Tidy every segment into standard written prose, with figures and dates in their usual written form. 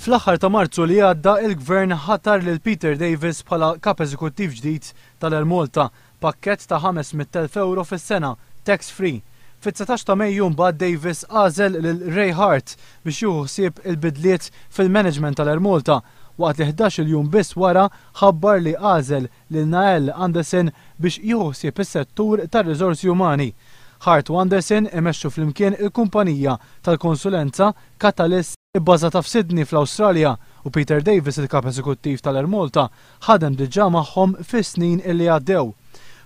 Fl-aħħar ta' Marzu li għadda il-Gvern ħatar lil Peter Davis bħala kap eżekuttiv ġdid tal-Air Malta pakkett ta' 500,000 euro fis-sena, tax free. Fit-19 ta' Mejju mbagħad Davis għażel lil Ray Hart biex jieħu ħsieb il-bidliet fil-management tal-Air Malta waqt li 11 jum biss wara ħabbar li għażel lil Nael Anderson biex jieħu ħsieb is-settur tar-riżorsi umani. Hart u Anderson imexxu flimkien il-kumpanija tal-konsulenza Catalyst ibbażata f'Sydney fl-Awstralja u Peter Davis il-kap eżekuttiv tal-Air Malta ħadem diġà magħhom fis-snin illi għaddew.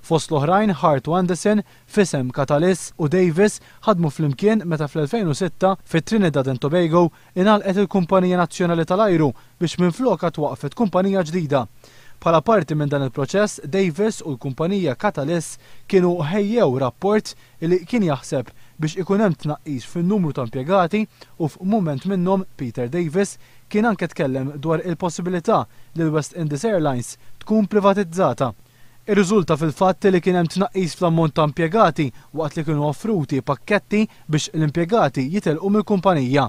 Fost l-oħrajn Hart u Anderson f'isem Catalyst u Davis ħadmu flimkien meta fl-2006 fit-Trinidad and Tobago ingħalqet il-Kumpanija Nazzjonali tal-Ajru biex minfloka twaqfet kumpanija ġdida. Bħala parti minn dan il-proċess, Davis u l-kumpanija Catalyst kienu ħejjew rapport li kien jaħseb biex ikun hemm tnaqqis fin-numru ta' impjegati u f'mument minnhom Peter Davis kien anke tkellem dwar il-possibilità li l-West Indies Airlines tkun privatizzata. Ir-riżulta fil-fatt li kien hemm tnaqqis fl-ammont ta' impjegati waqt li kienu offruti pakketti biex l-impjegati jitilqu mill-kumpanija.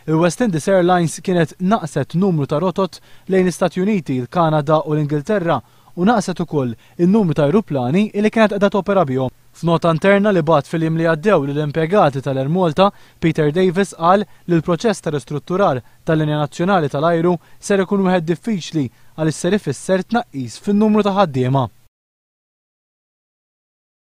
Il-West Indies Airlines kienet naqset numru ta' rotot lejn l-Istati Uniti, il-Kanada u l-Ingilterra u naqset ukoll in-numru ta' ajruplani li kienet qiegħda topera bihom. F'nota interna li bagħat fil-jiem li għaddew lill-impjegati tal-Air Malta, Peter Davis qal li l-proċess ta' ristrutturar tal-Linja Nazzjonali tal-Ajru ser ikun wieħed diffiċli għaliex ser ifisser tnaqqis fin-numru ta' ħaddiema.